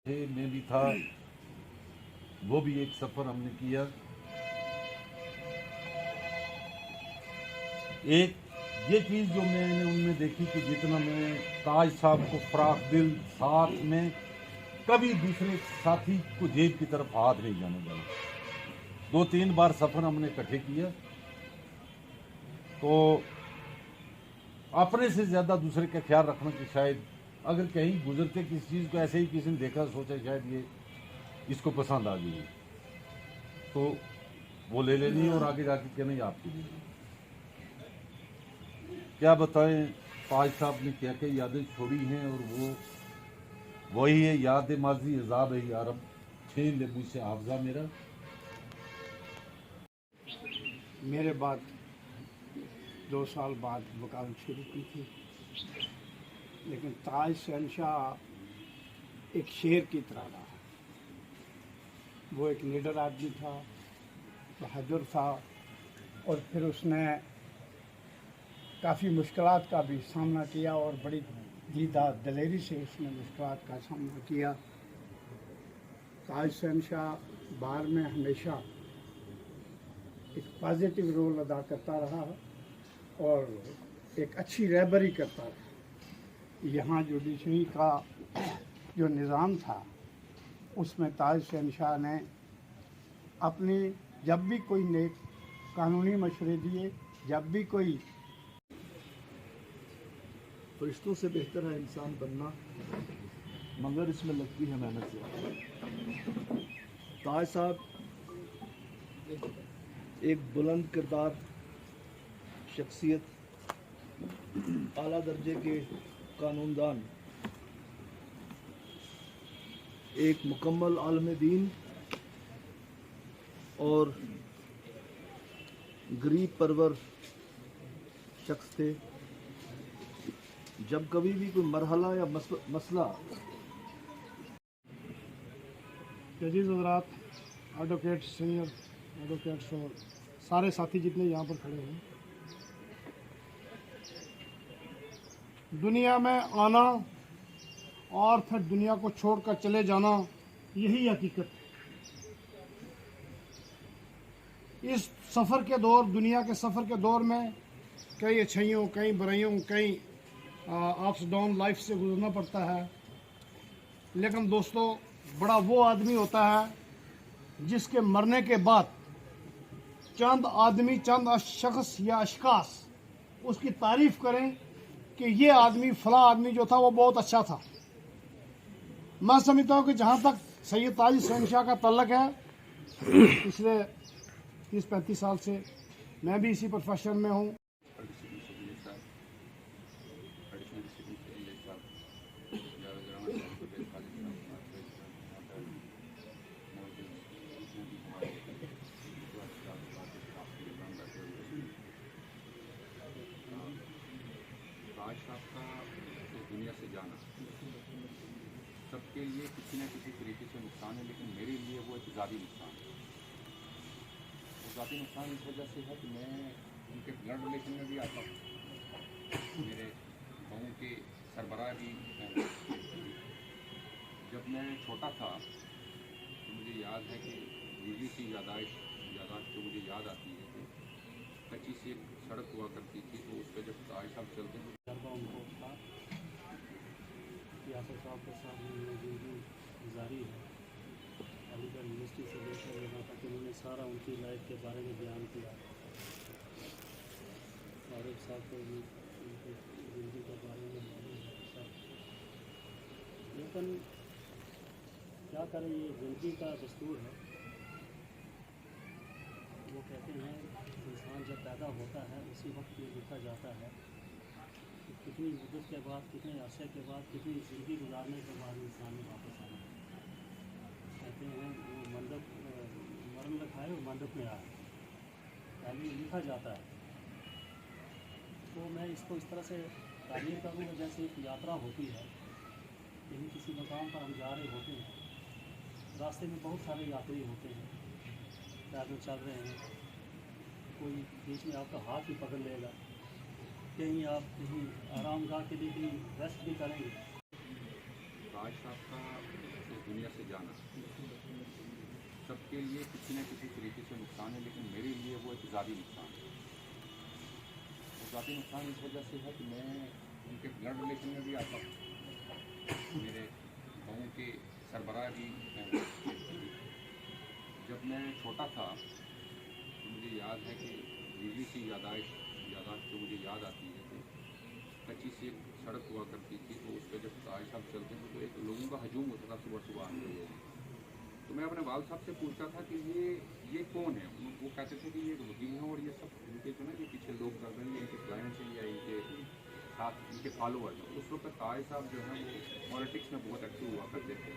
میں بھی تھا، وہ بھی ایک سفر ہم نے کیا. ایک یہ چیز جو میں نے ان میں دیکھی کہ جتنا میں تاج صاحب کو فراخ دل ساتھ میں کبھی دوسرے ساتھی کو جیب کی طرف ہاتھ نہیں جانے دینا. 2-3 بار سفر ہم نے اکٹھے کیا تو اپنے سے زیادہ دوسرے کا خیال رکھنا کہ شاید اگر کہیں گزرتے کسی چیز کو ایسے ہی کسی نے دیکھا سوچا شاید یہ اس کو پسند آ گئی تو وہ لے لینی اور آگے جا کے کہنا یہ آپ کی لے لینی. کیا بتائیں تاج صاحب نے کیا کہ یادیں چھوڑی ہیں اور وہی ہے یاد ماضی عذاب ہے یارب 6 لیبو سے حافظہ میرا. میرے بعد 2 سال بعد وکالت شروع کی تھی، لیکن تاج شہنشاہ ایک شیر کی طرح رہا. وہ ایک لیڈر آدمی تھا، بہادر تھا، اور پھر اس نے کافی مشکلات کا بھی سامنا کیا اور بڑی دیدہ دلیری سے اس نے مشکلات کا سامنا کیا. تاج شہنشاہ باہر میں ہمیشہ ایک پازیٹیو رول ادا کرتا رہا اور ایک اچھی رہبری کرتا رہا. یہاں جوڈیشری کا جو نظام تھا اس میں تاج شہنشاہ نے اپنی جب بھی کوئی نیک قانونی مشورے دیے، جب بھی کوئی فرشتوں سے بہتر ہے انسان بننا، مگر اس میں لگتی ہے محنت زیادہ. تاج صاحب ایک بلند کردار شخصیت، اعلیٰ درجے کے قانون دان، ایک مکمل عالم دین اور غریب پرور شخص تھے. جب کبھی بھی کوئی مرحلہ یا مسئلہ عزیز حضرات، ایڈوکیٹ سینئر ایڈوکیٹس اور سارے ساتھی جتنے یہاں پر کھڑے ہیں، دنیا میں آنا اور پھر دنیا کو چھوڑ کر چلے جانا یہی حقیقت ہے. اس سفر کے دور، دنیا کے سفر کے دور میں کئی اچھائیوں، کئی برائیوں، کئی اپس ڈاؤن لائف سے گزرنا پڑتا ہے. لیکن دوستو، بڑا وہ آدمی ہوتا ہے جس کے مرنے کے بعد چند آدمی، چند شخص یا اشخاص اس کی تعریف کریں کہ یہ آدمی، فلاں آدمی جو تھا وہ بہت اچھا تھا. میں سمجھتا ہوں کہ جہاں تک سید تاج شہنشاہ کا تعلق ہے، پچھلے 30-35 سال سے میں بھی اسی پروفیشن میں ہوں. تاج صاحب کا اس دنیا سے جانا سب کے لیے کسی نہ کسی طریقے سے نقصان ہے، لیکن میرے لیے وہ ایک ذاتی نقصان ہے. ذاتی نقصان اس وجہ سے ہے کہ میں ان کے بلڈ ریلیشن میں بھی آتا ہوں، میرے بہو کے سربراہ بھی ہیں. جب میں چھوٹا تھا تو مجھے یاد ہے کہ بیوی کی یاداشت جو مجھے یاد آتی ہے کہ کچی سی ایک سڑک ہوا کرتی تھی، تو اس پہ جب تاج صاحب چلتے ہیں ان کو تھا. یاسر صاحب کے ساتھ میری زندگی گزاری ہے. علی گڑھ یونیورسٹی سے لے کر یہاں تک انہوں نے سارا ان کی لائف کے بارے میں بیان کیا. فاروق صاحب کو بھی ان کی زندگی کے بارے میں معلوم ہے سب. لیکن کیا کریں، یہ زندگی کا دستور ہے. وہ کہتے ہیں انسان جب پیدا ہوتا ہے اسی وقت یہ لکھا جاتا ہے کہ کتنی مدت کے بعد، کتنے عرصے کے بعد، کتنی زندگی گزارنے کے بعد انسان نے واپس آنا ہے. کہتے ہیں وہ منڈپ مرن لکھائے اور منڈپ میں آئے، پہلے یہ لکھا جاتا ہے. تو میں اس کو اس طرح سے تعبیر کروں گا جیسے ایک یاترا ہوتی ہے. کہیں کسی مقام پر ہم جا رہے ہوتے ہیں، راستے میں بہت سارے یاتری ہوتے ہیں، پیدل چل رہے ہیں. کوئی بیچ میں آپ کا ہاتھ بھی پکڑ لے گا، کہیں آپ کہیں آرام گاہ کے لیے کہیں ریسٹ بھی کریں گے. تاج صاحب کا اس دنیا जाना सबके लिए किसी न किसी तरीके से नुकसान है, लेकिन मेरे लिए वो एक ज़ाती नुकसान है। और ज़ाती नुकसान इस वजह से है कि मैं उनके ब्लड रिलेशन में भी आता हूँ। मेरे गाँव के सरबराह भी हैं। जब मैं छोटा था तो मुझे याद है कि बिजली की यादाश्त जो मुझे याद आती है कि कच्ची सी एक सड़क हुआ करती थी, तो उस पर जब ताज साहब चलते थे तो एक लोगों का हजूम होता था सुबह सुबह आते हुए। तो मैं अपने वाल साहब से पूछता था कि ये कौन है। वो कहते थे कि ये वकील हैं और ये सब इनके जो ना ये पीछे लोग कर रहे हैं, इनके क्लाइंट्स हैं या इनके साथ इनके फॉलोअर्स हैं। उस वक्त ताज साहब जो हैं वो पॉलिटिक्स में बहुत एक्टिव हुआ करते थे।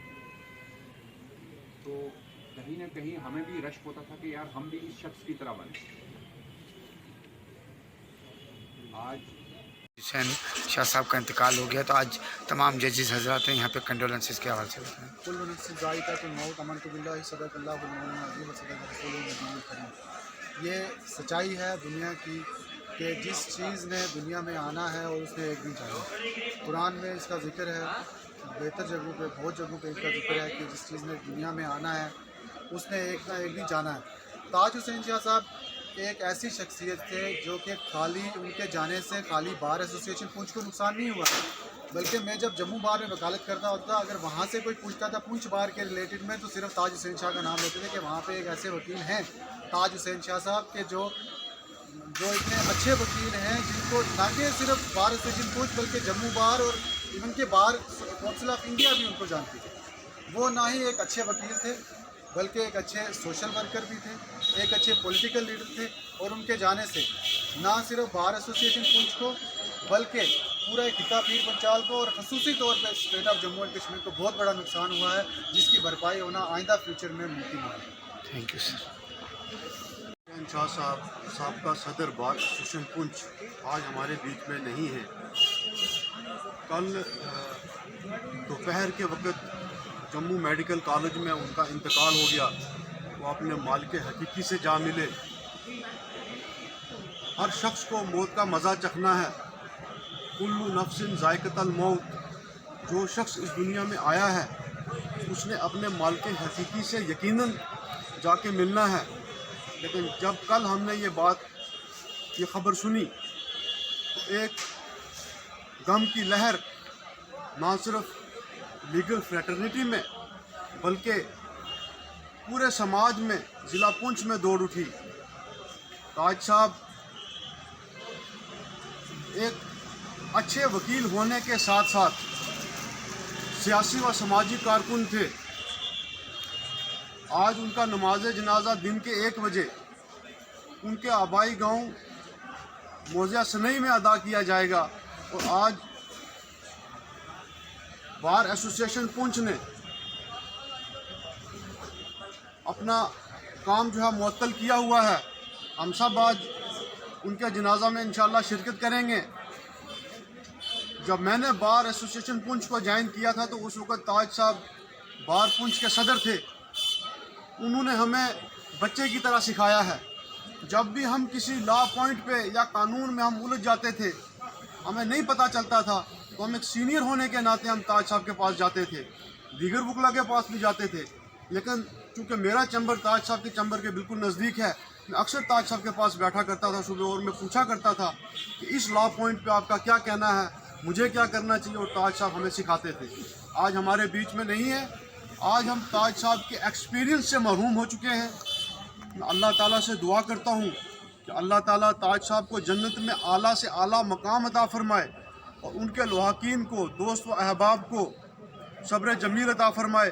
तो कहीं ना कहीं हमें भी रश होता था कि यार हम भी इस शख्स की तरह बने। आज हुसैन शाह साहब का इंतकाल हो गया, तो आज तमाम जजेस हजरात हैं यहाँ पे कंडोलेंसेस के हवाले से बताएं। कुल्लु नफ्सिन ज़ाइक़ातुल मौत अमनतु बिल्लाहि सदक़ल्लाहुल मौलाना अज़ीम व सदक़ रसूलुल नबीयुल करीम। ये सच्चाई है दुनिया की कि जिस चीज़ ने दुनिया में आना है और उसने एक दिन जाना। कुरान में इसका जिक्र है, बेहतर जगहों पे बहुत जगहों पे इसका जिक्र है कि जिस चीज़ ने दुनिया में आना है उसने एक ना एक दिन जाना है। ताज हुसैन शाह साहब एक ऐसी शख्सियत थे जो कि खाली उनके जाने से खाली बार एसोसिएशन पुंछ को नुकसान नहीं हुआ, बल्कि मैं जब जम्मू बार में वकालत करता होता अगर वहाँ से कोई पूछता था पुंछ बार के रिलेटेड में तो सिर्फ ताज हुसैन शाह का नाम लेते थे कि वहाँ पे एक ऐसे वकील हैं ताज हुसैन शाह साहब के जो इतने अच्छे वकील हैं जिनको ना कि सिर्फ बार एसोसिएशन पुंछ बल्कि जम्मू बार और इवन के बार काउंसिल ऑफ इंडिया भी उनको जानती थी। वो ना ही एक अच्छे वकील थे बल्कि एक अच्छे सोशल वर्कर भी थे, एक अच्छे पॉलिटिकल लीडर थे। और उनके जाने से ना सिर्फ बार एसोसिएशन पुंछ को बल्कि पूरा एक खिता पीर पंचाल को और खसूसी तौर पर state of Jammu and Kashmir को बहुत बड़ा नुकसान हुआ है, जिसकी भरपाई होना आइंदा फ्यूचर में मुमकिन है। Thank you sir. Hussain Shah साहब का सदर बार एसोसिएशन पुंछ आज हमारे बीच में नहीं है। कल दोपहर के वक्त जम्मू मेडिकल कॉलेज में उनका इंतकाल हो गया। वो अपने मालिक हकीकी से जा मिले। हर शख्स को मौत का मज़ा चखना है। कुल्लु नफ्सिन ज़ाइक़तुल मौत, जो शख्स इस दुनिया में आया है उसने अपने मालिक हकीकी से यकीनन जाके मिलना है। लेकिन जब कल हमने ये खबर सुनी तो एक गम की लहर ना सिर्फ लीगल फ्रेटर्निटी में बल्कि पूरे समाज में ज़िला पुंछ में दौड़ उठी। ताज साहब एक अच्छे वकील होने के साथ साथ सियासी व समाजी कारकुन थे। आज उनका नमाज जनाजा दिन के 1 बजे उनके आबाई गांव मोज़ा सनई में अदा किया जाएगा। और आज बार एसोसिएशन पुंछ ने अपना काम जो है मुअत्तल किया हुआ है। हम सब आज उनके जनाजा में इंशाअल्लाह शिरकत करेंगे। जब मैंने बार एसोसिएशन पुंछ को ज्वाइन किया था तो उस वक़्त ताज साहब बार पुंछ के सदर थे। उन्होंने हमें बच्चे की तरह सिखाया है। जब भी हम किसी लॉ पॉइंट पे या कानून में हम उलझ जाते थे, हमें नहीं पता चलता था, तो हम एक सीनियर होने के नाते हम ताज साहब के पास जाते थे, दीगर वकला के पास भी जाते थे। लेकिन चूँकि मेरा चैम्बर ताज साहब के चैम्बर के बिल्कुल नज़दीक है, मैं अक्सर ताज साहब के पास बैठा करता था सुबह और मैं पूछा करता था कि इस लॉ पॉइंट पे आपका क्या कहना है, मुझे क्या करना चाहिए, और ताज साहब हमें सिखाते थे। आज हमारे बीच में नहीं है। आज हम ताज साहब के एक्सपीरियंस से महरूम हो चुके हैं। मैं अल्लाह ताला से दुआ करता हूँ कि अल्लाह ताला ताज साहब को जन्नत में आला से आला मकाम अता फरमाए और उनके लुहाकीन को, दोस्त व अहबाब को सब्र जमील अता फरमाए।